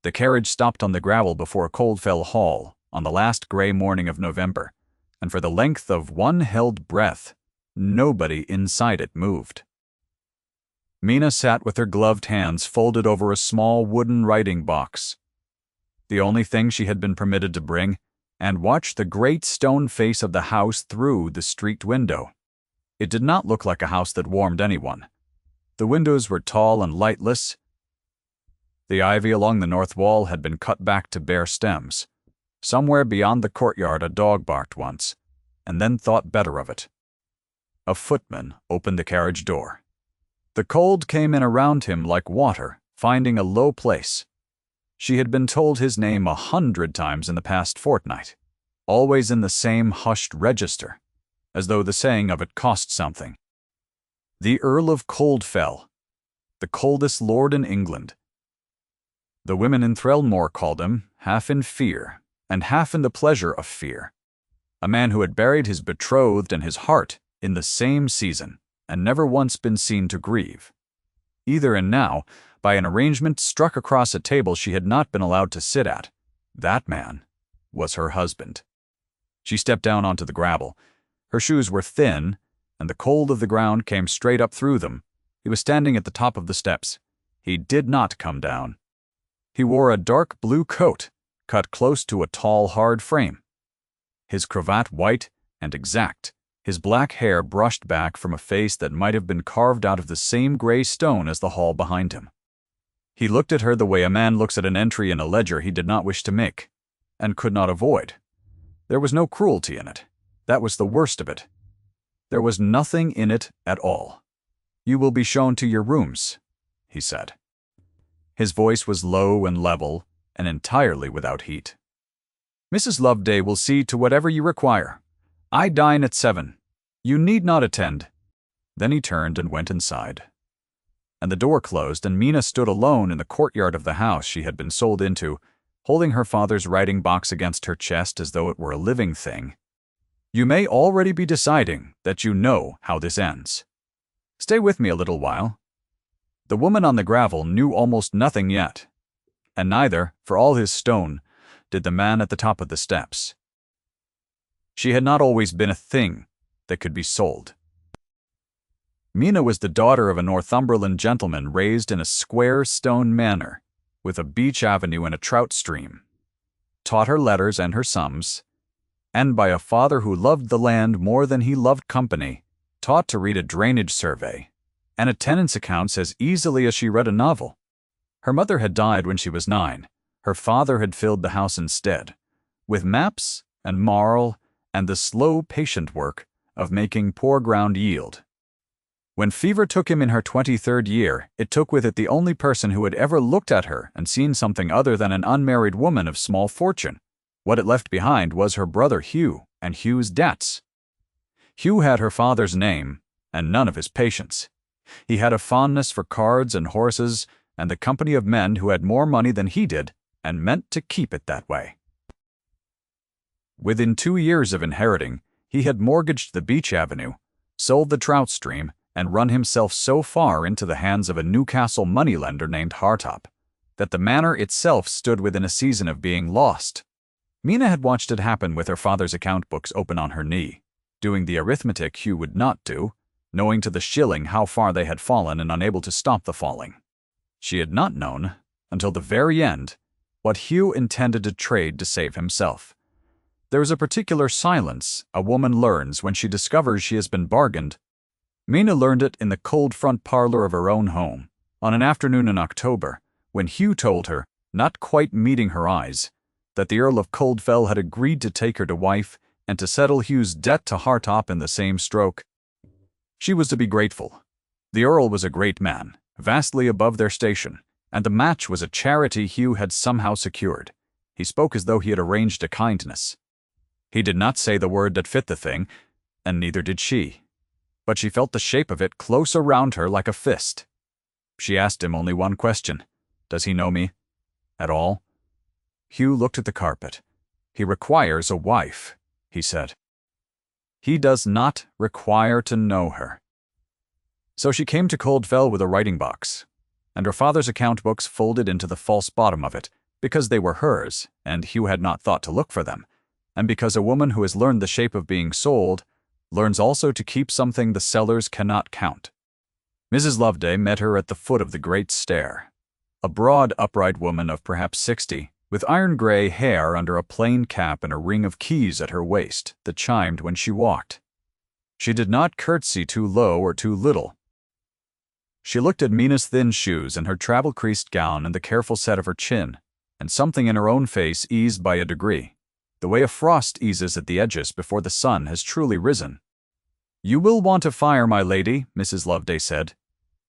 The carriage stopped on the gravel before Coldfell Hall on the last grey morning of November, and for the length of one held breath, nobody inside it moved. Mina sat with her gloved hands folded over a small wooden writing box, the only thing she had been permitted to bring, and watched the great stone face of the house through the streaked window. It did not look like a house that warmed anyone. The windows were tall and lightless. The ivy along the north wall had been cut back to bare stems. Somewhere beyond the courtyard a dog barked once, and then thought better of it. A footman opened the carriage door. The cold came in around him like water, finding a low place. She had been told his name 100 times in the past fortnight, always in the same hushed register, as though the saying of it cost something. The Earl of Coldfell, the coldest lord in England. The women in Threlmore called him, half in fear, and half in the pleasure of fear. A man who had buried his betrothed and his heart in the same season, and never once been seen to grieve. Either and now, by an arrangement struck across a table she had not been allowed to sit at, that man was her husband. She stepped down onto the gravel. Her shoes were thin, and the cold of the ground came straight up through them. He was standing at the top of the steps. He did not come down. He wore a dark blue coat, cut close to a tall, hard frame. His cravat white and exact, his black hair brushed back from a face that might have been carved out of the same gray stone as the hall behind him. He looked at her the way a man looks at an entry in a ledger he did not wish to make, and could not avoid. There was no cruelty in it. That was the worst of it. There was nothing in it at all. "You will be shown to your rooms," he said. His voice was low and level, and entirely without heat. "Mrs. Loveday will see to whatever you require. I dine at 7. You need not attend." Then he turned and went inside. And the door closed, and Mina stood alone in the courtyard of the house she had been sold into, holding her father's writing box against her chest as though it were a living thing. You may already be deciding that you know how this ends. Stay with me a little while. The woman on the gravel knew almost nothing yet, and neither, for all his stone, did the man at the top of the steps. She had not always been a thing that could be sold. Mina was the daughter of a Northumberland gentleman raised in a square stone manor, with a beech avenue and a trout stream, taught her letters and her sums, and by a father who loved the land more than he loved company, taught to read a drainage survey and a tenant's accounts as easily as she read a novel. Her mother had died when she was 9. Her father had filled the house instead, with maps and marl and the slow, patient work of making poor ground yield. When fever took him in her 23rd year, it took with it the only person who had ever looked at her and seen something other than an unmarried woman of small fortune. What it left behind was her brother Hugh and Hugh's debts. Hugh had her father's name and none of his patience. He had a fondness for cards and horses and the company of men who had more money than he did and meant to keep it that way. Within 2 years of inheriting, he had mortgaged the beech avenue, sold the trout stream, and run himself so far into the hands of a Newcastle moneylender named Hartop that the manor itself stood within a season of being lost. Mina had watched it happen with her father's account books open on her knee, doing the arithmetic Hugh would not do, knowing to the shilling how far they had fallen and unable to stop the falling. She had not known, until the very end, what Hugh intended to trade to save himself. There is a particular silence a woman learns when she discovers she has been bargained. Mina learned it in the cold front parlor of her own home, on an afternoon in October, when Hugh told her, not quite meeting her eyes, that the Earl of Coldfell had agreed to take her to wife and to settle Hugh's debt to Hartop in the same stroke. She was to be grateful. The Earl was a great man, vastly above their station, and the match was a charity Hugh had somehow secured. He spoke as though he had arranged a kindness. He did not say the word that fit the thing, and neither did she. But she felt the shape of it close around her like a fist. She asked him only one question. Does he know me? At all? Hugh looked at the carpet. He requires a wife, he said. He does not require to know her. So she came to Coldfell with a writing box, and her father's account books folded into the false bottom of it, because they were hers, and Hugh had not thought to look for them, and because a woman who has learned the shape of being sold learns also to keep something the sellers cannot count. Mrs. Loveday met her at the foot of the great stair. A broad, upright woman of perhaps 60, with iron-gray hair under a plain cap and a ring of keys at her waist that chimed when she walked. She did not curtsy too low or too little. She looked at Mina's thin shoes and her travel-creased gown and the careful set of her chin, and something in her own face eased by a degree, the way a frost eases at the edges before the sun has truly risen. "You will want a fire, my lady," Mrs. Loveday said,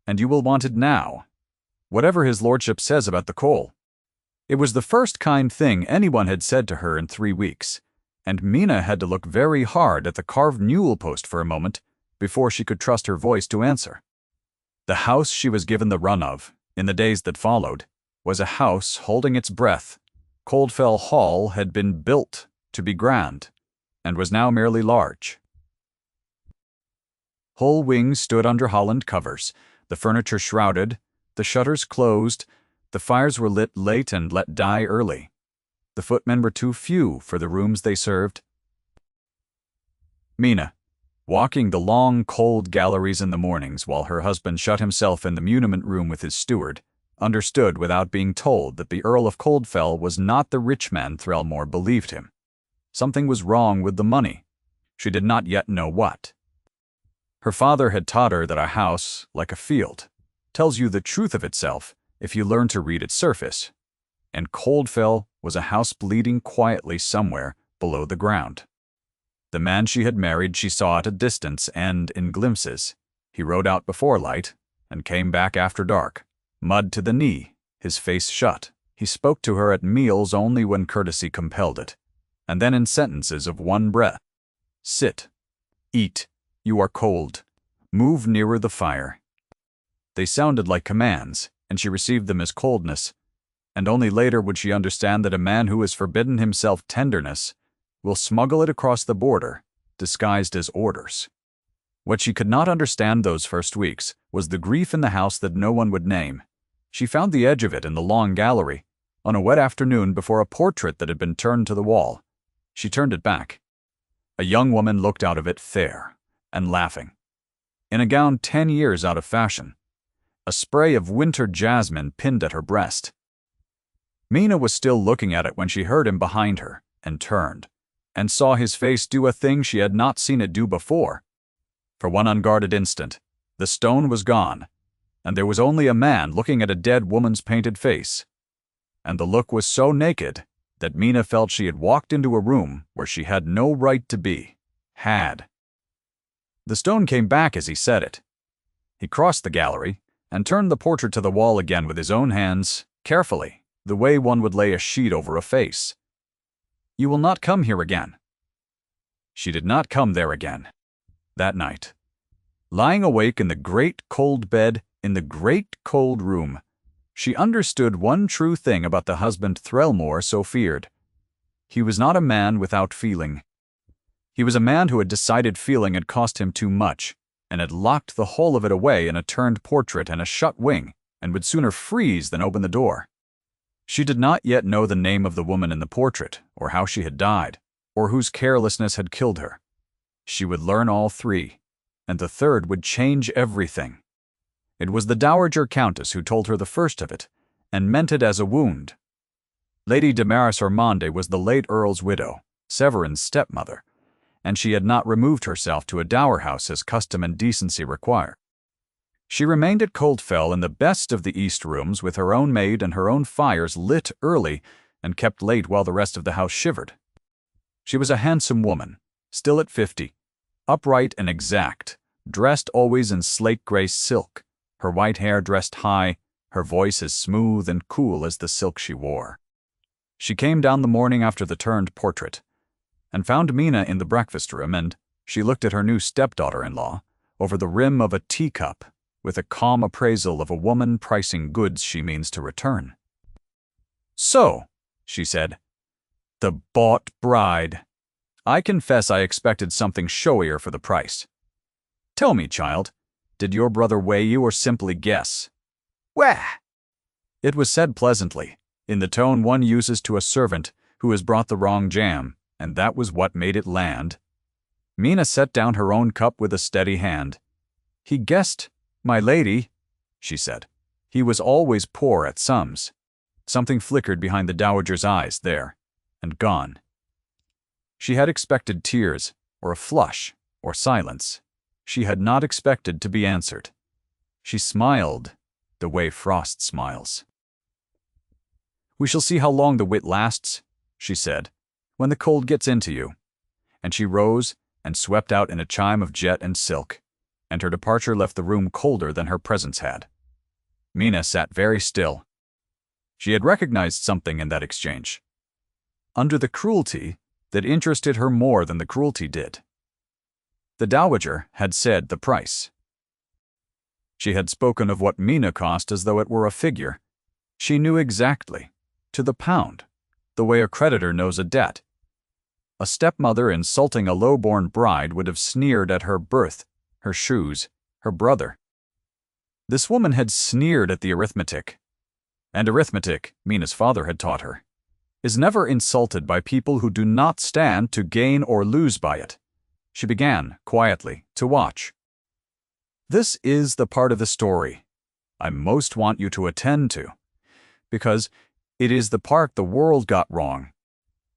"and you will want it now, whatever his lordship says about the coal." It was the first kind thing anyone had said to her in 3 weeks, and Mina had to look very hard at the carved newel post for a moment before she could trust her voice to answer. The house she was given the run of, in the days that followed, was a house holding its breath. Coldfell Hall had been built to be grand, and was now merely large. Whole wings stood under Holland covers, the furniture shrouded, the shutters closed, the fires were lit late and let die early. The footmen were too few for the rooms they served. Mina, walking the long, cold galleries in the mornings while her husband shut himself in the muniment room with his steward, understood without being told that the Earl of Coldfell was not the rich man Threlmore believed him. Something was wrong with the money. She did not yet know what. Her father had taught her that a house, like a field, tells you the truth of itself if you learn to read its surface, and Coldfell was a house bleeding quietly somewhere below the ground. The man she had married she saw at a distance and in glimpses. He rode out before light and came back after dark, mud to the knee, his face shut. He spoke to her at meals only when courtesy compelled it, and then in sentences of one breath. "Sit. Eat. You are cold. Move nearer the fire." They sounded like commands, and she received them as coldness, and only later would she understand that a man who has forbidden himself tenderness will smuggle it across the border, disguised as orders. What she could not understand those first weeks was the grief in the house that no one would name. She found the edge of it in the long gallery, on a wet afternoon before a portrait that had been turned to the wall. She turned it back. A young woman looked out of it fair and laughing, in a gown 10 years out of fashion, a spray of winter jasmine pinned at her breast. Mina was still looking at it when she heard him behind her, and turned, and saw his face do a thing she had not seen it do before. For one unguarded instant, the stone was gone, and there was only a man looking at a dead woman's painted face. And the look was so naked that Mina felt she had walked into a room where she had no right to be. The stone came back as he said it. He crossed the gallery and turned the portrait to the wall again with his own hands, carefully, the way one would lay a sheet over a face. "You will not come here again." She did not come there again. That night, lying awake in the great cold bed in the great cold room, she understood one true thing about the husband Threlmore so feared. He was not a man without feeling. He was a man who had decided feeling had cost him too much, and had locked the whole of it away in a turned portrait and a shut wing, and would sooner freeze than open the door. She did not yet know the name of the woman in the portrait, or how she had died, or whose carelessness had killed her. She would learn all three, and the third would change everything. It was the Dowager Countess who told her the first of it, and meant it as a wound. Lady Damaris Ormonde was the late Earl's widow, Severin's stepmother, and she had not removed herself to a dower house as custom and decency required. She remained at Coldfell in the best of the east rooms with her own maid and her own fires lit early and kept late while the rest of the house shivered. She was a handsome woman, still at 50, upright and exact, dressed always in slate-gray silk, her white hair dressed high, her voice as smooth and cool as the silk she wore. She came down the morning after the turned portrait, and found Mina in the breakfast room, and she looked at her new stepdaughter-in-law over the rim of a teacup with a calm appraisal of a woman pricing goods she means to return. "So," she said, "the bought bride. I confess I expected something showier for the price. Tell me, child, did your brother weigh you or simply guess?" "Where?" It was said pleasantly, in the tone one uses to a servant who has brought the wrong jam, and that was what made it land. Mina set down her own cup with a steady hand. "He guessed, my lady," she said. "He was always poor at sums." Something flickered behind the dowager's eyes there, and gone. She had expected tears, or a flush, or silence. She had not expected to be answered. She smiled the way frost smiles. "We shall see how long the wit lasts," she said, "when the cold gets into you." And she rose and swept out in a chime of jet and silk, and her departure left the room colder than her presence had. Mina sat very still. She had recognized something in that exchange. Under the cruelty that interested her more than the cruelty did. The dowager had said the price. She had spoken of what Mina cost as though it were a figure. She knew exactly, to the pound, the way a creditor knows a debt. A stepmother insulting a low-born bride would have sneered at her birth, her shoes, her brother. This woman had sneered at the arithmetic. And arithmetic, Mina's father had taught her, is never insulted by people who do not stand to gain or lose by it. She began, quietly, to watch. This is the part of the story I most want you to attend to, because it is the part the world got wrong.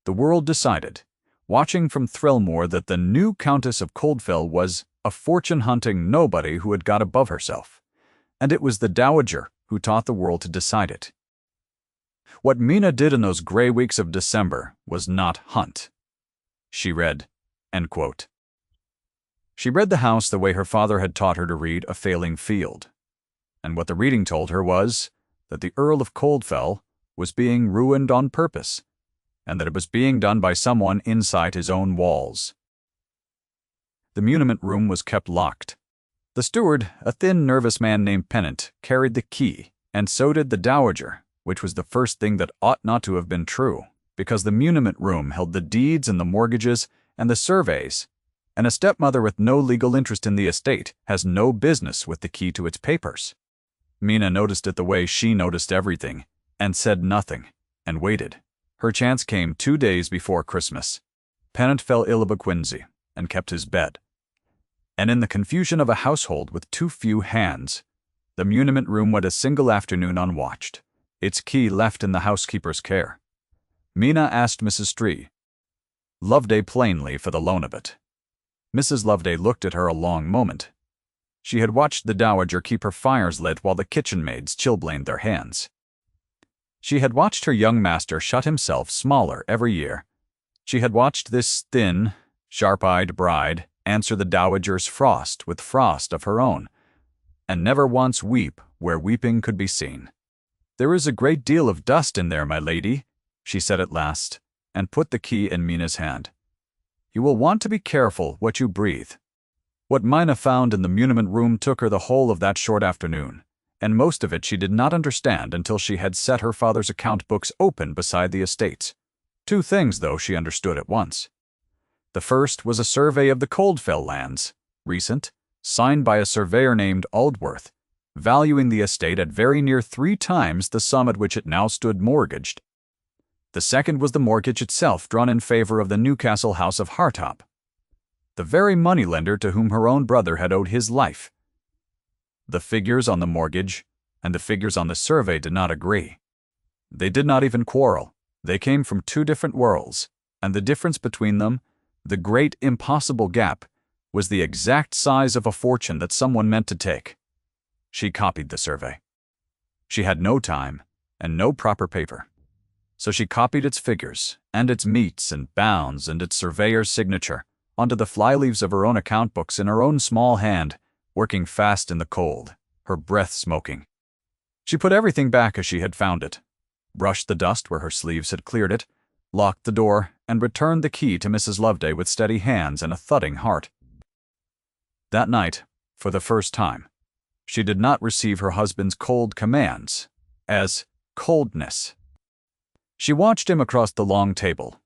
The world decided, watching from Thrillmoor, that the new Countess of Coldfell was a fortune-hunting nobody who had got above herself, and it was the dowager who taught the world to decide it. What Mina did in those gray weeks of December was not hunt. She read, end quote. She read the house the way her father had taught her to read A Failing Field, and what the reading told her was that the Earl of Coldfell was being ruined on purpose, and that it was being done by someone inside his own walls. The muniment room was kept locked. The steward, a thin, nervous man named Pennant, carried the key, and so did the dowager, which was the first thing that ought not to have been true, because the muniment room held the deeds and the mortgages and the surveys, and a stepmother with no legal interest in the estate has no business with the key to its papers. Mina noticed it the way she noticed everything, and said nothing, and waited. Her chance came 2 days before Christmas. Pennant fell ill of a quinsy, and kept his bed. And in the confusion of a household with too few hands, the muniment room went a single afternoon unwatched, its key left in the housekeeper's care. Mina asked Mrs. Stree Loveday plainly for the loan of it. Mrs. Loveday looked at her a long moment. She had watched the dowager keep her fires lit while the kitchen maids chilblained their hands. She had watched her young master shut himself smaller every year. She had watched this thin, sharp-eyed bride answer the dowager's frost with frost of her own, and never once weep where weeping could be seen. "There is a great deal of dust in there, my lady," she said at last, and put the key in Mina's hand. "You will want to be careful what you breathe." What Mina found in the muniment room took her the whole of that short afternoon, and most of it she did not understand until she had set her father's account books open beside the estates. 2 things, though, she understood at once. The first was a survey of the Coldfell lands, recent, signed by a surveyor named Aldworth, valuing the estate at very near 3 times the sum at which it now stood mortgaged. The second was the mortgage itself drawn in favor of the Newcastle house of Hartop, the very moneylender to whom her own brother had owed his life. The figures on the mortgage and the figures on the survey did not agree. They did not even quarrel. They came from 2 different worlds, and the difference between them, the great impossible gap, was the exact size of a fortune that someone meant to take. She copied the survey. She had no time and no proper paper. So she copied its figures, and its metes and bounds, and its surveyor's signature, onto the flyleaves of her own account books in her own small hand, working fast in the cold, her breath smoking. She put everything back as she had found it, brushed the dust where her sleeves had cleared it, locked the door, and returned the key to Mrs. Loveday with steady hands and a thudding heart. That night, for the first time, she did not receive her husband's cold commands as coldness. She watched him across the long table,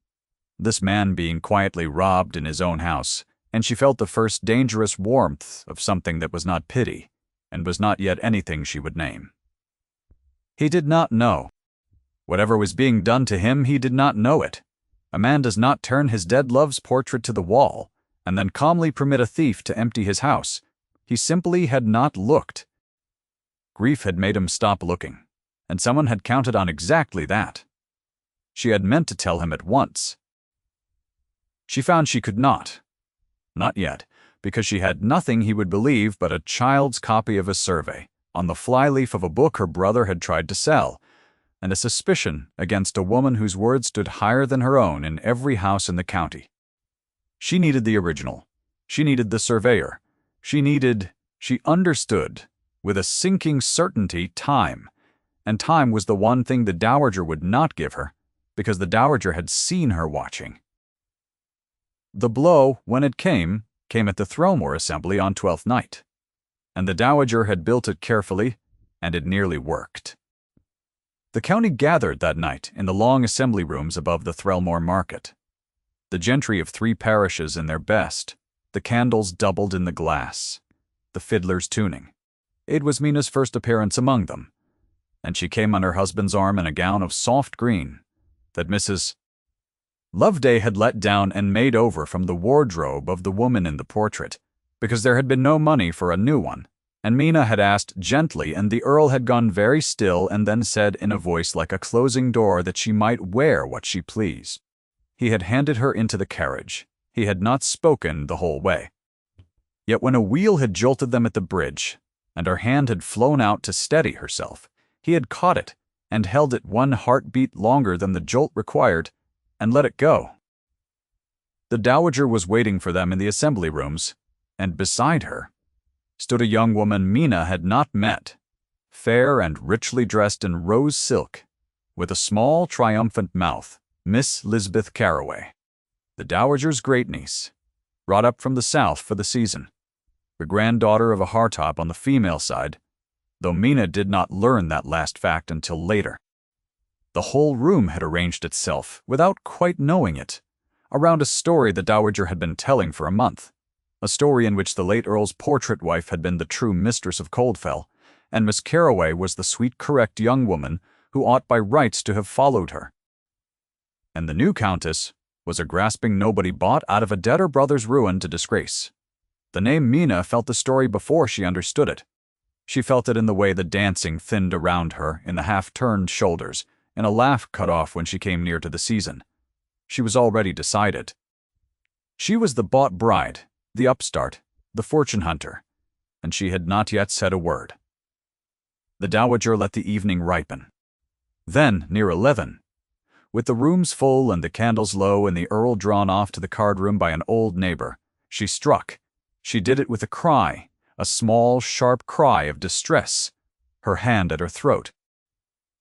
this man being quietly robbed in his own house, and she felt the first dangerous warmth of something that was not pity, and was not yet anything she would name. He did not know. Whatever was being done to him, he did not know it. A man does not turn his dead love's portrait to the wall and then calmly permit a thief to empty his house. He simply had not looked. Grief had made him stop looking, and someone had counted on exactly that. She had meant to tell him at once. She found she could not. Not yet, because she had nothing he would believe but a child's copy of a survey on the flyleaf of a book her brother had tried to sell, and a suspicion against a woman whose word stood higher than her own in every house in the county. She needed the original. She needed the surveyor. She understood, with a sinking certainty, time. And time was the one thing the dowager would not give her, because the dowager had seen her watching. The blow, when it came at the Threlmore assembly on 12th night. And the dowager had built it carefully, and it nearly worked. The county gathered that night in the long assembly rooms above the Threlmore market. The gentry of 3 parishes in their best, the candles doubled in the glass, the fiddlers tuning. It was Mina's first appearance among them, and she came on her husband's arm in a gown of soft green that Mrs. Loveday had let down and made over from the wardrobe of the woman in the portrait, because there had been no money for a new one, and Mina had asked gently, and the Earl had gone very still and then said in a voice like a closing door that she might wear what she pleased. He had handed her into the carriage. He had not spoken the whole way. Yet when a wheel had jolted them at the bridge, and her hand had flown out to steady herself, he had caught it and held it 1 heartbeat longer than the jolt required, and let it go. The dowager was waiting for them in the assembly rooms, and beside her stood a young woman Mina had not met, fair and richly dressed in rose silk, with a small, triumphant mouth, Miss Lisbeth Carroway, the dowager's great-niece, brought up from the south for the season, the granddaughter of a Hartop on the female side, though Mina did not learn that last fact until later. The whole room had arranged itself, without quite knowing it, around a story the dowager had been telling for a month, a story in which the late Earl's portrait wife had been the true mistress of Coldfell, and Miss Carroway was the sweet, correct young woman who ought by rights to have followed her. And the new countess was a grasping nobody bought out of a debtor brother's ruin to disgrace. The name Mina felt the story before she understood it. She felt it in the way the dancing thinned around her, in the half-turned shoulders, in a laugh cut off when she came near to the season. She was already decided. She was the bought bride, the upstart, the fortune hunter, and she had not yet said a word. The dowager let the evening ripen. Then, near 11, with the rooms full and the candles low and the Earl drawn off to the card-room by an old neighbor, she struck. She did it with a cry, a small, sharp cry of distress, her hand at her throat.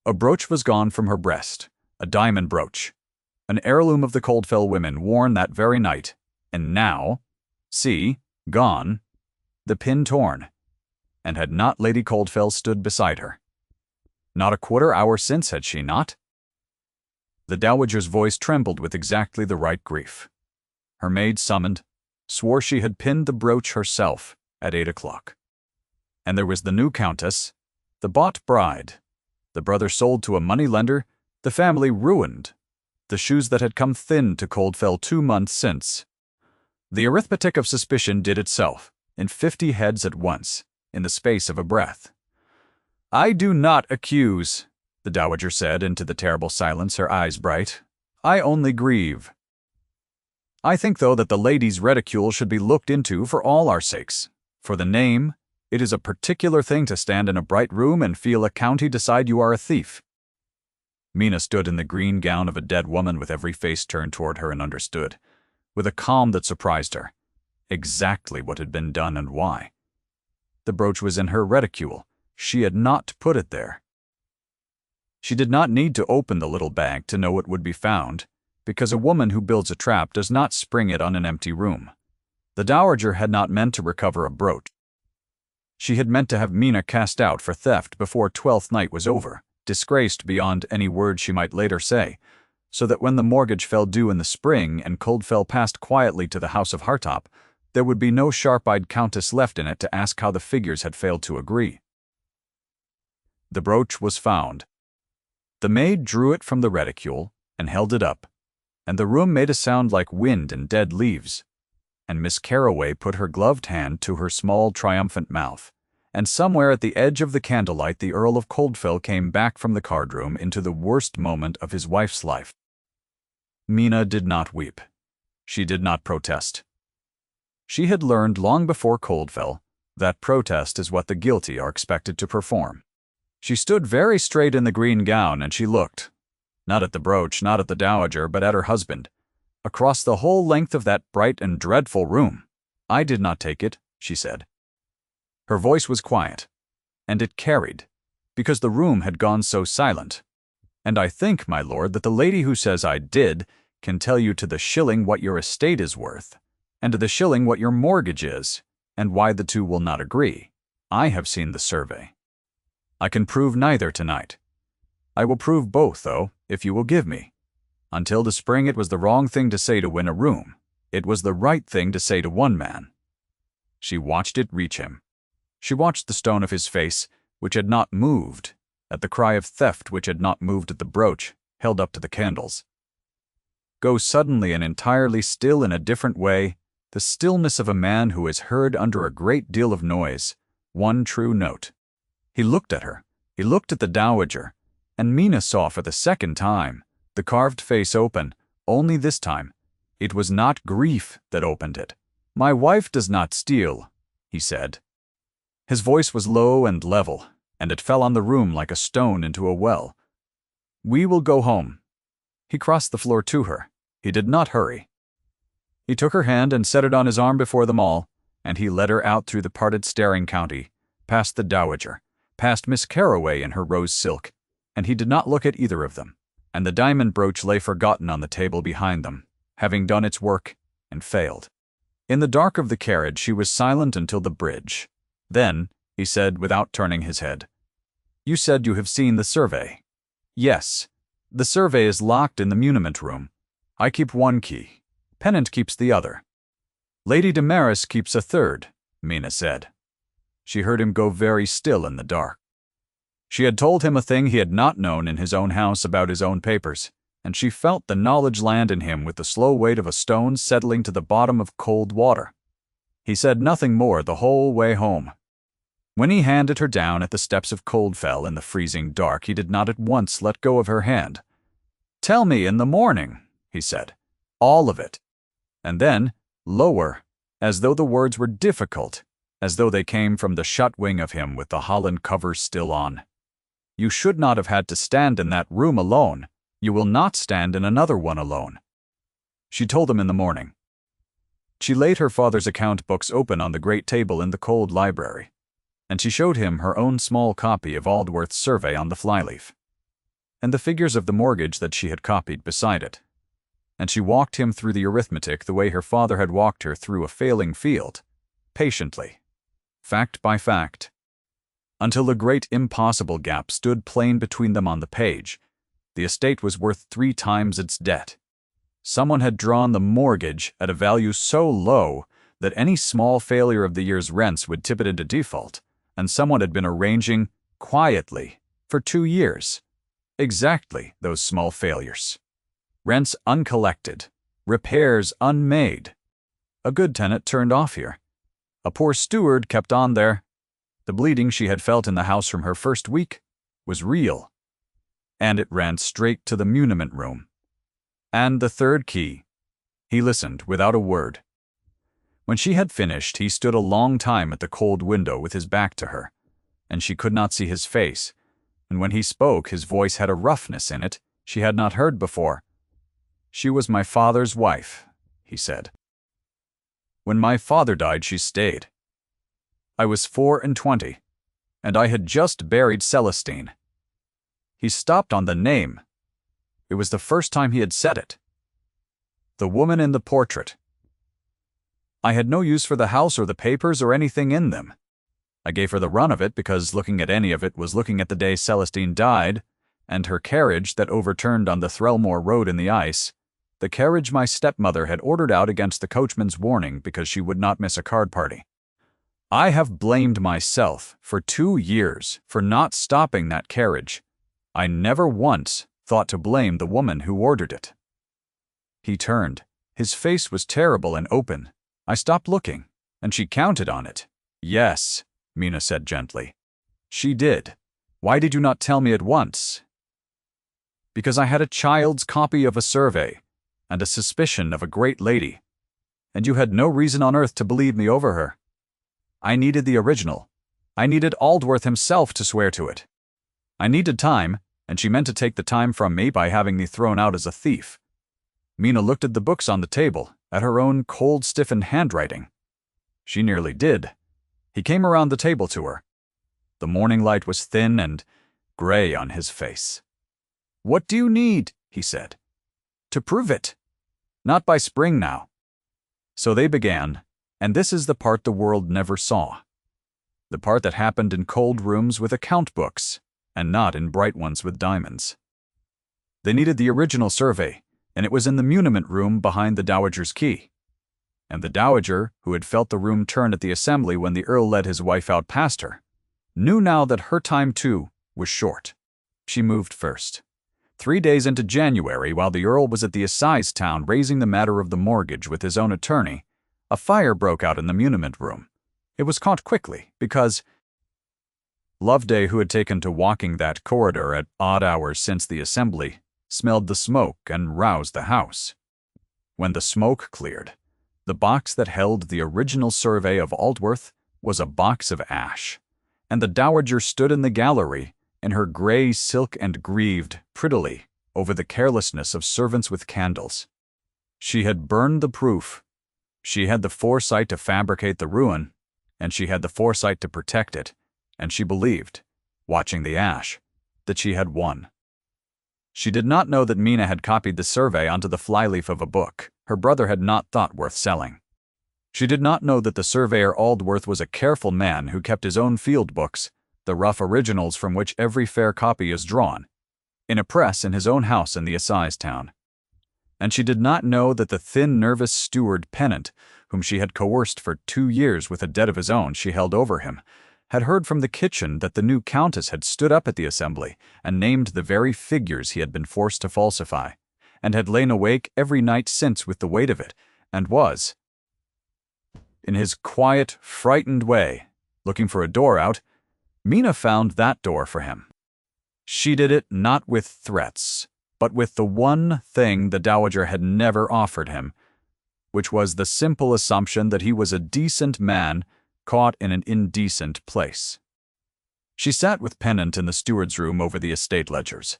A brooch was gone from her breast, a diamond brooch, an heirloom of the Coldfell women worn that very night, and now, see, gone, the pin torn, and had not Lady Coldfell stood beside her? Not a quarter-hour since, had she not? The dowager's voice trembled with exactly the right grief. Her maid summoned, swore she had pinned the brooch herself at 8 o'clock. And there was the new countess, the bought bride, the brother sold to a money-lender, the family ruined, the shoes that had come thin to Coldfell 2 months since. The arithmetic of suspicion did itself, in 50 heads at once, in the space of a breath. "I do not accuse," the dowager said into the terrible silence, her eyes bright. "I only grieve. I think, though, that the lady's ridicule should be looked into for all our sakes. For the name, it is a particular thing to stand in a bright room and feel a county decide you are a thief." Mina stood in the green gown of a dead woman with every face turned toward her and understood, with a calm that surprised her, exactly what had been done and why. The brooch was in her reticule. She had not put it there. She did not need to open the little bag to know it would be found, because a woman who builds a trap does not spring it on an empty room. The dowager had not meant to recover a brooch. She had meant to have Mina cast out for theft before 12th night was over, disgraced beyond any word she might later say, so that when the mortgage fell due in the spring and Coldfell passed quietly to the house of Hartop, there would be no sharp-eyed countess left in it to ask how the figures had failed to agree. The brooch was found. The maid drew it from the reticule and held it up, and the room made a sound like wind and dead leaves. And Miss Carroway put her gloved hand to her small, triumphant mouth, and somewhere at the edge of the candlelight the Earl of Coldfell came back from the card-room into the worst moment of his wife's life. Mina did not weep. She did not protest. She had learned long before Coldfell that protest is what the guilty are expected to perform. She stood very straight in the green gown, and she looked, not at the brooch, not at the dowager, but at her husband, across the whole length of that bright and dreadful room. "I did not take it," she said. Her voice was quiet, and it carried, because the room had gone so silent. "And I think, my lord, that the lady who says I did can tell you to the shilling what your estate is worth, and to the shilling what your mortgage is, and why the two will not agree. I have seen the survey. I can prove neither tonight. I will prove both, though, if you will give me. Until the spring it was the wrong thing to say to win a room. It was the right thing to say to one man." She watched it reach him. She watched the stone of his face, which had not moved, at the cry of theft which had not moved at the brooch, held up to the candles, go suddenly and entirely still in a different way, the stillness of a man who has heard under a great deal of noise one true note. He looked at her, he looked at the dowager, and Mina saw for the second time the carved face open, only this time it was not grief that opened it. "My wife does not steal," he said. His voice was low and level, and it fell on the room like a stone into a well. "We will go home." He crossed the floor to her. He did not hurry. He took her hand and set it on his arm before them all, and he led her out through the parted staring county, past the dowager, past Miss Carroway in her rose silk, and he did not look at either of them, and the diamond brooch lay forgotten on the table behind them, having done its work and failed. In the dark of the carriage she was silent until the bridge. Then, he said without turning his head, "You said you have seen the survey." "Yes. The survey is locked in the muniment room. I keep one key. Pennant keeps the other. Lady Damaris keeps a third," Mina said. She heard him go very still in the dark. She had told him a thing he had not known in his own house about his own papers, and she felt the knowledge land in him with the slow weight of a stone settling to the bottom of cold water. He said nothing more the whole way home. When he handed her down at the steps of Coldfell in the freezing dark, he did not at once let go of her hand. "Tell me in the morning," he said. "All of it." And then, lower, as though the words were difficult, as though they came from the shut wing of him with the Holland cover still on. "You should not have had to stand in that room alone. You will not stand in another one alone." She told him in the morning. She laid her father's account books open on the great table in the cold library, and she showed him her own small copy of Aldworth's survey on the flyleaf, and the figures of the mortgage that she had copied beside it. And she walked him through the arithmetic the way her father had walked her through a failing field, patiently, fact by fact, until the great impossible gap stood plain between them on the page. The estate was worth 3 times its debt. Someone had drawn the mortgage at a value so low that any small failure of the year's rents would tip it into default, and someone had been arranging, quietly, for 2 years, exactly those small failures. Rents uncollected, repairs unmade. A good tenant turned off here. A poor steward kept on there. The bleeding she had felt in the house from her first week was real. And it ran straight to the muniment room. And the third key. He listened without a word. When she had finished, he stood a long time at the cold window with his back to her, and she could not see his face, and when he spoke his voice had a roughness in it she had not heard before. "She was my father's wife," he said. "When my father died she stayed. I was 24, and I had just buried Celestine." He stopped on the name. It was the first time he had said it. "The woman in the portrait. I had no use for the house or the papers or anything in them. I gave her the run of it because looking at any of it was looking at the day Celestine died, and her carriage that overturned on the Threlmore Road in the ice, the carriage my stepmother had ordered out against the coachman's warning because she would not miss a card party. I have blamed myself for 2 years for not stopping that carriage, I never once thought to blame the woman who ordered it." He turned. His face was terrible and open. I stopped looking, and she counted on it. "Yes," Mina said gently. "She did. Why did you not tell me at once?" "Because I had a child's copy of a survey, and a suspicion of a great lady, and you had no reason on earth to believe me over her. I needed the original. I needed Aldworth himself to swear to it. I needed time, and she meant to take the time from me by having me thrown out as a thief." Mina looked at the books on the table, at her own cold, stiffened handwriting. She nearly did. He came around the table to her. The morning light was thin and gray on his face. "What do you need?" he said. "To prove it. Not by spring now." So they began, and this is the part the world never saw. The part that happened in cold rooms with account books, and not in bright ones with diamonds. They needed the original survey, and it was in the muniment room behind the Dowager's key. And the Dowager, who had felt the room turn at the assembly when the Earl led his wife out past her, knew now that her time, too, was short. She moved first. 3 days into January, while the Earl was at the assize town raising the matter of the mortgage with his own attorney, a fire broke out in the muniment room. It was caught quickly, because Loveday, who had taken to walking that corridor at odd hours since the assembly, smelled the smoke and roused the house. When the smoke cleared, the box that held the original survey of Aldworth was a box of ash, and the Dowager stood in the gallery in her gray silk and grieved prettily over the carelessness of servants with candles. She had burned the proof. She had the foresight to fabricate the ruin, and she had the foresight to protect it, and she believed, watching the ash, that she had won. She did not know that Mina had copied the survey onto the flyleaf of a book her brother had not thought worth selling. She did not know that the surveyor Aldworth was a careful man who kept his own field books, the rough originals from which every fair copy is drawn, in a press in his own house in the assize town. And she did not know that the thin, nervous steward Pennant, whom she had coerced for 2 years with a debt of his own she held over him, had heard from the kitchen that the new countess had stood up at the assembly and named the very figures he had been forced to falsify, and had lain awake every night since with the weight of it, and was, in his quiet, frightened way, looking for a door out. Mina found that door for him. She did it not with threats, but with the one thing the Dowager had never offered him, which was the simple assumption that he was a decent man caught in an indecent place. She sat with Pennant in the steward's room over the estate ledgers,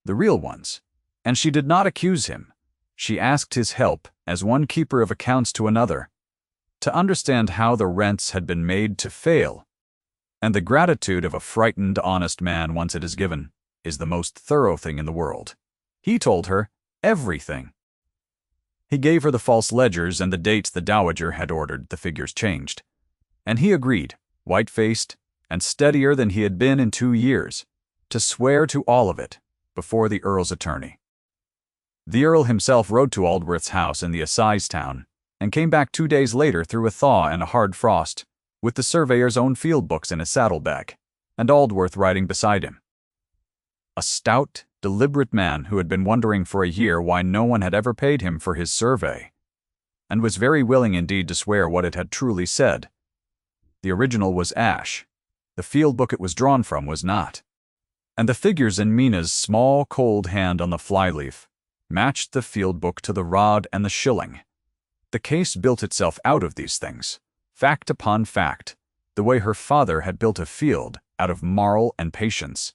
the real ones, and she did not accuse him. She asked his help, as one keeper of accounts to another, to understand how the rents had been made to fail. And the gratitude of a frightened, honest man, once it is given, is the most thorough thing in the world. He told her everything. He gave her the false ledgers and the dates the Dowager had ordered the figures changed. And he agreed, white-faced and steadier than he had been in 2 years, to swear to all of it before the Earl's attorney. The Earl himself rode to Aldworth's house in the assize town, and came back 2 days later through a thaw and a hard frost, with the surveyor's own field books in his saddlebag, and Aldworth riding beside him. A stout, deliberate man who had been wondering for a year why no one had ever paid him for his survey, and was very willing indeed to swear what it had truly said. The original was ash. The field book it was drawn from was not. And the figures in Mina's small, cold hand on the flyleaf matched the field book to the rod and the shilling. The case built itself out of these things, fact upon fact, the way her father had built a field out of marl and patience.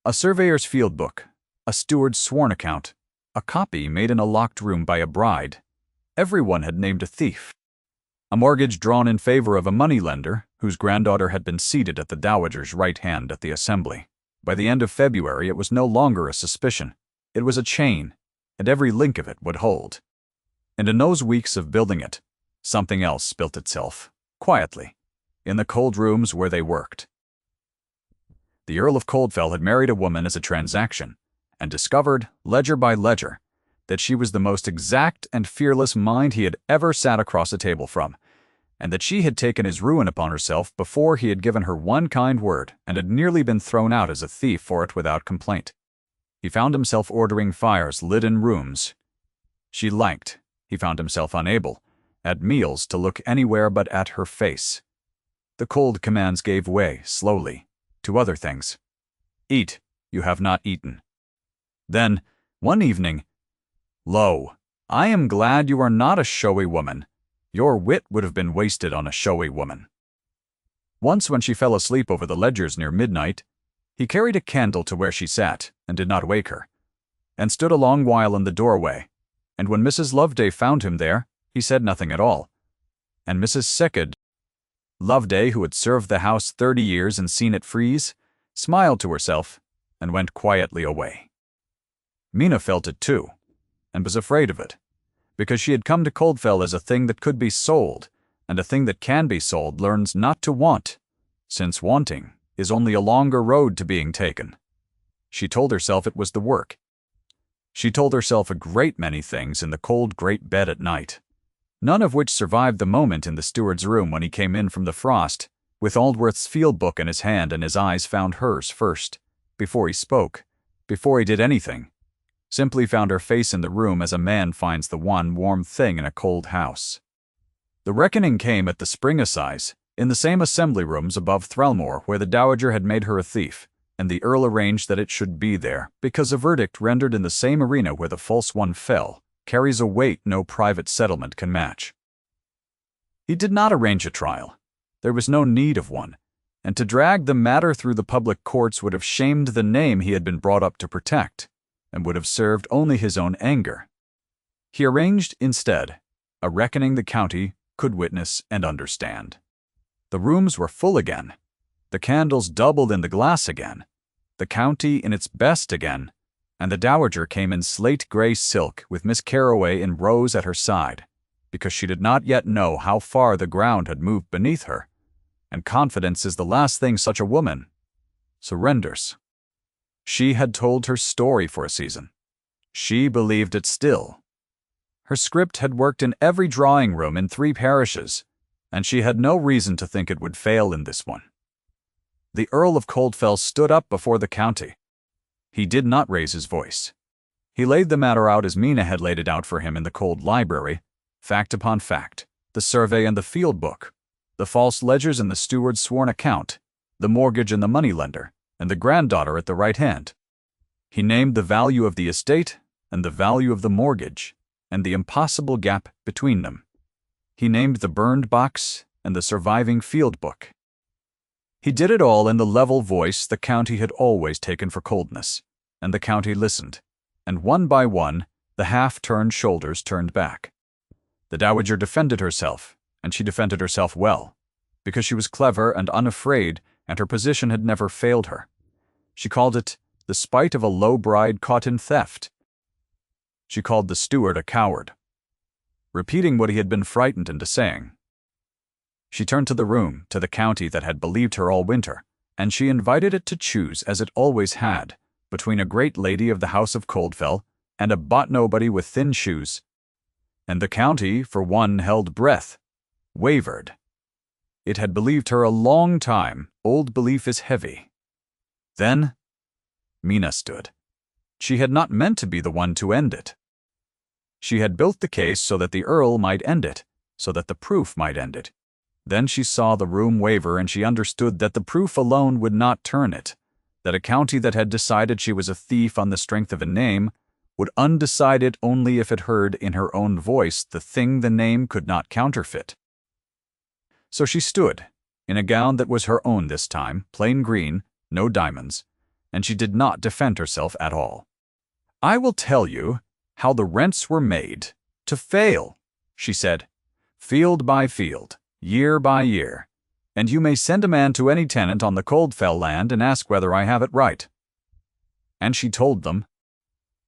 A surveyor's field book, a steward's sworn account, a copy made in a locked room by a bride. Everyone had named a thief. A mortgage drawn in favor of a moneylender whose granddaughter had been seated at the Dowager's right hand at the assembly. By the end of February, it was no longer a suspicion. It was a chain, and every link of it would hold. And in those weeks of building it, something else built itself, quietly, in the cold rooms where they worked. The Earl of Coldfell had married a woman as a transaction, and discovered, ledger by ledger, that she was the most exact and fearless mind he had ever sat across a table from, and that she had taken his ruin upon herself before he had given her one kind word and had nearly been thrown out as a thief for it without complaint. He found himself ordering fires lit in rooms she liked. He found himself unable, at meals, to look anywhere but at her face. The cold commands gave way, slowly, to other things. Eat, you have not eaten. Then, one evening, lo, I am glad you are not a showy woman. Your wit would have been wasted on a showy woman. Once when she fell asleep over the ledgers near midnight, he carried a candle to where she sat, and did not wake her, and stood a long while in the doorway, and when Mrs. Loveday found him there, he said nothing at all. And Mrs. Second Loveday, who had served the house 30 years and seen it freeze, smiled to herself, and went quietly away. Mina felt it too, and was afraid of it, because she had come to Coldfell as a thing that could be sold, and a thing that can be sold learns not to want, since wanting is only a longer road to being taken. She told herself it was the work. She told herself a great many things in the cold great bed at night, none of which survived the moment in the steward's room when he came in from the frost, with Aldworth's field book in his hand, and his eyes found hers first, before he spoke, before he did anything, simply found her face in the room as a man finds the one warm thing in a cold house. The reckoning came at the spring assize, in the same assembly rooms above Threlmore where the dowager had made her a thief, and the Earl arranged that it should be there, because a verdict rendered in the same arena where the false one fell carries a weight no private settlement can match. He did not arrange a trial. There was no need of one, and to drag the matter through the public courts would have shamed the name he had been brought up to protect, and would have served only his own anger. He arranged, instead, a reckoning the county could witness and understand. The rooms were full again, the candles doubled in the glass again, the county in its best again, and the dowager came in slate-gray silk with Miss Carroway in rows at her side, because she did not yet know how far the ground had moved beneath her, and confidence is the last thing such a woman surrenders. She had told her story for a season. She believed it still. Her script had worked in every drawing room in 3 parishes, and she had no reason to think it would fail in this one. The Earl of Coldfell stood up before the county. He did not raise his voice. He laid the matter out as Mina had laid it out for him in the cold library, fact upon fact, the survey and the field book, the false ledgers and the steward's sworn account, the mortgage and the moneylender, and the granddaughter at the right hand. He named the value of the estate and the value of the mortgage, and the impossible gap between them. He named the burned box and the surviving field book. He did it all in the level voice the county had always taken for coldness, and the county listened, and one by one the half-turned shoulders turned back. The dowager defended herself, and she defended herself well, because she was clever and unafraid, and her position had never failed her. She called it the spite of a low bride caught in theft. She called the steward a coward, repeating what he had been frightened into saying. She turned to the room, to the county that had believed her all winter, and she invited it to choose, as it always had, between a great lady of the house of Coldfell and a bought-nobody with thin shoes. And the county, for one held breath, wavered. It had believed her a long time. Old belief is heavy. Then Mina stood. She had not meant to be the one to end it. She had built the case so that the Earl might end it, so that the proof might end it. Then she saw the room waver, and she understood that the proof alone would not turn it, that a county that had decided she was a thief on the strength of a name would undecide it only if it heard in her own voice the thing the name could not counterfeit. So she stood, in a gown that was her own this time, plain green, no diamonds, and she did not defend herself at all. "I will tell you how the rents were made to fail," she said, "field by field, year by year, and you may send a man to any tenant on the Coldfell land and ask whether I have it right." And she told them.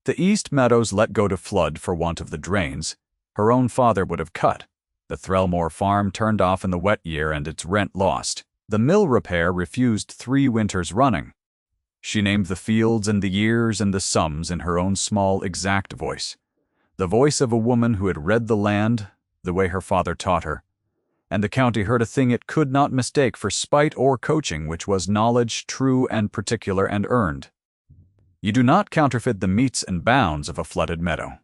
The east meadows let go to flood for want of the drains her own father would have cut, the Threlmore farm turned off in the wet year and its rent lost, the mill repair refused 3 winters running. She named the fields and the years and the sums in her own small, exact voice, the voice of a woman who had read the land the way her father taught her, and the county heard a thing it could not mistake for spite or coaching, which was knowledge true and particular and earned. You do not counterfeit the metes and bounds of a flooded meadow.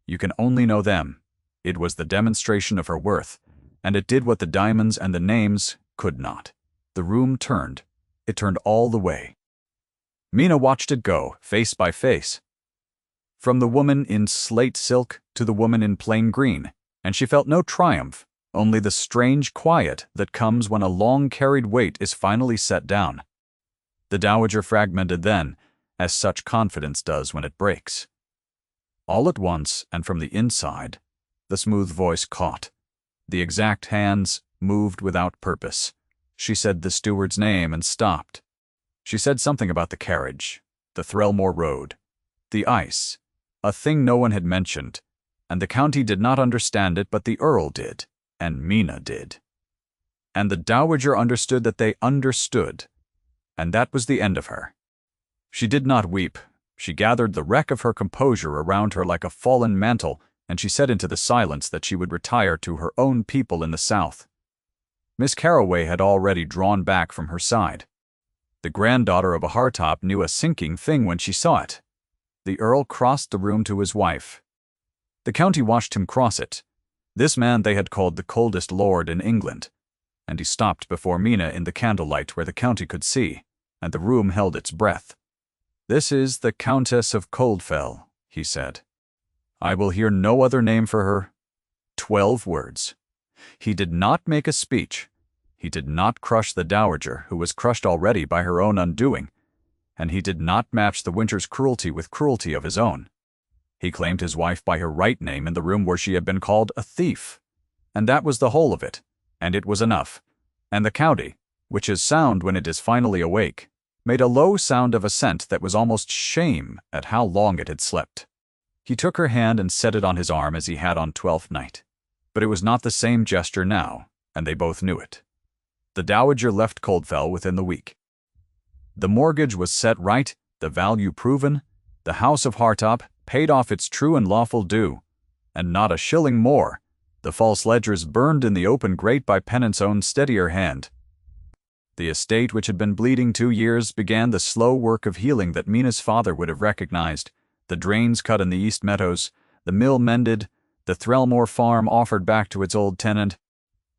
You can only know them. It was the demonstration of her worth, and it did what the diamonds and the names could not. The room turned. It turned all the way. Mina watched it go, face by face. From the woman in slate silk to the woman in plain green, and she felt no triumph, only the strange quiet that comes when a long-carried weight is finally set down. The dowager fragmented then, as such confidence does when it breaks. All at once, and from the inside, the smooth voice caught. The exact hands moved without purpose. She said the steward's name and stopped. She said something about the carriage, the Threlmore Road, the ice, a thing no one had mentioned, and the county did not understand it, but the Earl did, and Mina did. And the dowager understood that they understood, and that was the end of her. She did not weep. She gathered the wreck of her composure around her like a fallen mantle, and she said into the silence that she would retire to her own people in the south. Miss Carroway had already drawn back from her side. The granddaughter of a Hartop knew a sinking thing when she saw it. The Earl crossed the room to his wife. The county watched him cross it. This man they had called the coldest lord in England, and he stopped before Mina in the candlelight where the county could see, and the room held its breath. "This is the Countess of Coldfell," he said. "I will hear no other name for her." 12 words. He did not make a speech. He did not crush the dowager, who was crushed already by her own undoing, and he did not match the winter's cruelty with cruelty of his own. He claimed his wife by her right name in the room where she had been called a thief, and that was the whole of it, and it was enough. And the county, which is sound when it is finally awake, made a low sound of assent that was almost shame at how long it had slept. He took her hand and set it on his arm as he had on Twelfth Night, but it was not the same gesture now, and they both knew it. The dowager left Coldfell within the week. The mortgage was set right, the value proven, the house of Hartop paid off its true and lawful due, and not a shilling more, the false ledgers burned in the open grate by Pennant's own steadier hand. The estate, which had been bleeding 2 years, began the slow work of healing that Mina's father would have recognized, the drains cut in the east meadows, the mill mended, the Threlmore farm offered back to its old tenant.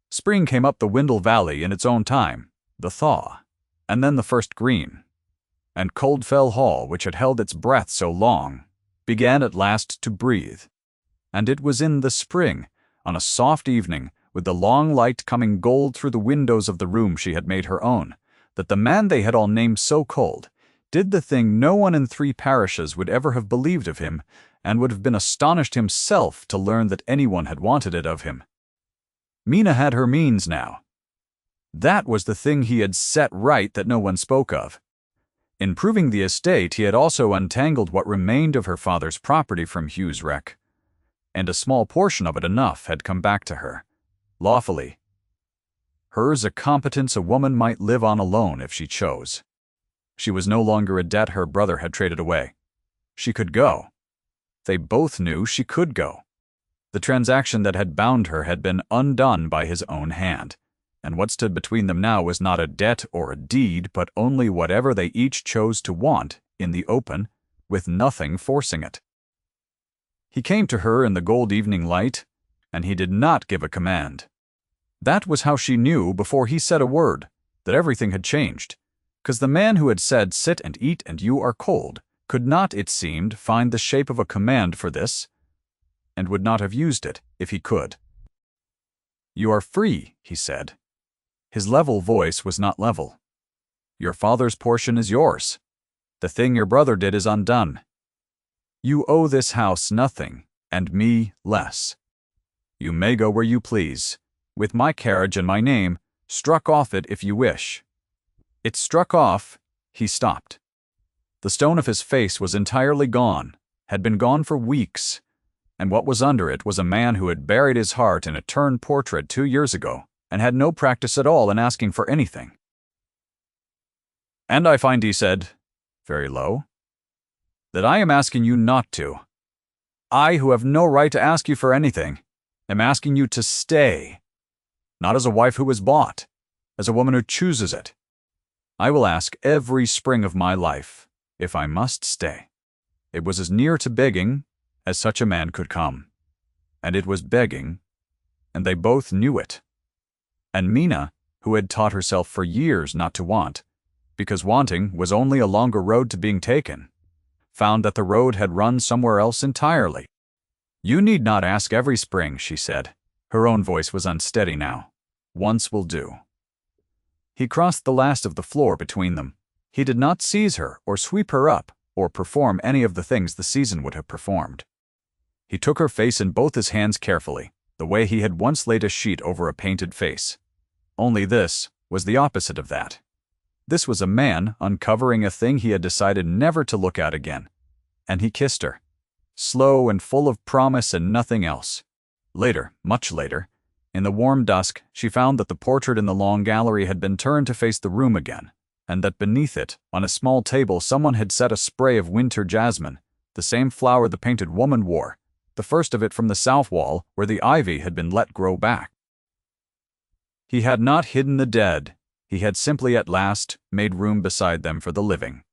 Spring came up the Windle Valley in its own time, the thaw, and then the first green. And Coldfell Hall, which had held its breath so long, began at last to breathe. And it was in the spring, on a soft evening, with the long light coming gold through the windows of the room she had made her own, that the man they had all named so cold did the thing no one in 3 parishes would ever have believed of him, and would have been astonished himself to learn that anyone had wanted it of him. Mina had her means now. That was the thing he had set right that no one spoke of. In proving the estate, he had also untangled what remained of her father's property from Hugh's wreck, and a small portion of it enough had come back to her, lawfully. Hers a competence a woman might live on alone if she chose. She was no longer a debt her brother had traded away. She could go. They both knew she could go. The transaction that had bound her had been undone by his own hand, and what stood between them now was not a debt or a deed, but only whatever they each chose to want, in the open, with nothing forcing it. He came to her in the gold evening light, and he did not give a command. That was how she knew, before he said a word, that everything had changed, 'cause the man who had said, "Sit and eat, and you are cold," could not, it seemed, find the shape of a command for this, and would not have used it if he could. "You are free," he said. His level voice was not level. "Your father's portion is yours. The thing your brother did is undone. You owe this house nothing, and me less. You may go where you please, with my carriage and my name, struck off it if you wish." It struck off. He stopped. The stone of his face was entirely gone, had been gone for weeks, and what was under it was a man who had buried his heart in a turned portrait 2 years ago, and had no practice at all in asking for anything. "And I find," he said, very low, "that I am asking you not to. I, who have no right to ask you for anything, am asking you to stay. not as a wife who is bought, as a woman who chooses it. I will ask every spring of my life if I must stay. It was as near to begging as such a man could come. And it was begging, and they both knew it. And Mina, who had taught herself for years not to want, because wanting was only a longer road to being taken, found that the road had run somewhere else entirely. "You need not ask every spring," she said. Her own voice was unsteady now. "Once will do." He crossed the last of the floor between them. He did not seize her or sweep her up or perform any of the things the season would have performed. He took her face in both his hands carefully, the way he had once laid a sheet over a painted face. Only this was the opposite of that. This was a man uncovering a thing he had decided never to look at again. And he kissed her, slow and full of promise and nothing else. Later, much later, in the warm dusk, she found that the portrait in the long gallery had been turned to face the room again, and that beneath it, on a small table, someone had set a spray of winter jasmine, the same flower the painted woman wore, the first of it from the south wall where the ivy had been let grow back. He had not hidden the dead. He had simply at last made room beside them for the living.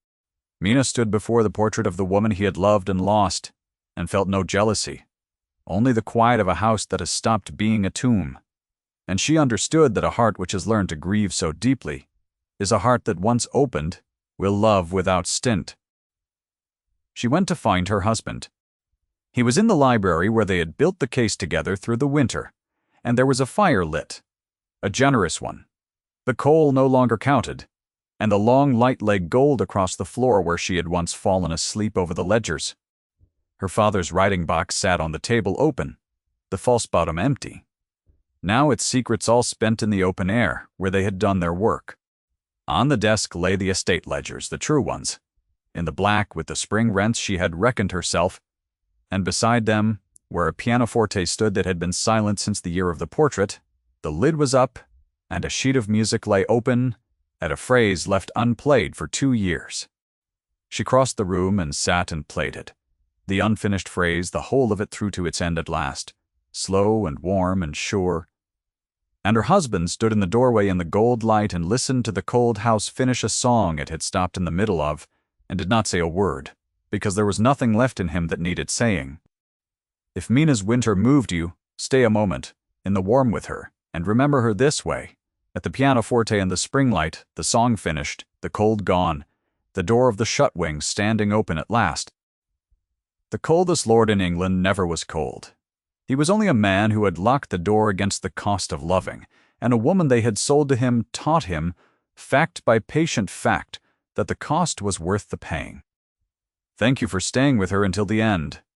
Mina stood before the portrait of the woman he had loved and lost, and felt no jealousy, only the quiet of a house that has stopped being a tomb. And she understood that a heart which has learned to grieve so deeply is a heart that once opened will love without stint. She went to find her husband. He was in the library where they had built the case together through the winter, and there was a fire lit, a generous one. The coal no longer counted, and the long light lay gold across the floor where she had once fallen asleep over the ledgers. Her father's writing box sat on the table open, the false bottom empty. Now its secrets all spent in the open air, where they had done their work. On the desk lay the estate ledgers, the true ones, in the black with the spring rents she had reckoned herself, and beside them, where a pianoforte stood that had been silent since the year of the portrait, the lid was up, and a sheet of music lay open at a phrase left unplayed for 2 years. She crossed the room and sat and played it, the unfinished phrase, the whole of it through to its end at last, slow and warm and sure. And her husband stood in the doorway in the gold light and listened to the cold house finish a song it had stopped in the middle of, and did not say a word, because there was nothing left in him that needed saying. If Mina's winter moved you, stay a moment, in the warm with her, and remember her this way. At the pianoforte and the spring light, the song finished, the cold gone, the door of the shut wing standing open at last. The coldest lord in England never was cold. He was only a man who had locked the door against the cost of loving, and a woman they had sold to him taught him, fact by patient fact, that the cost was worth the paying. Thank you for staying with her until the end.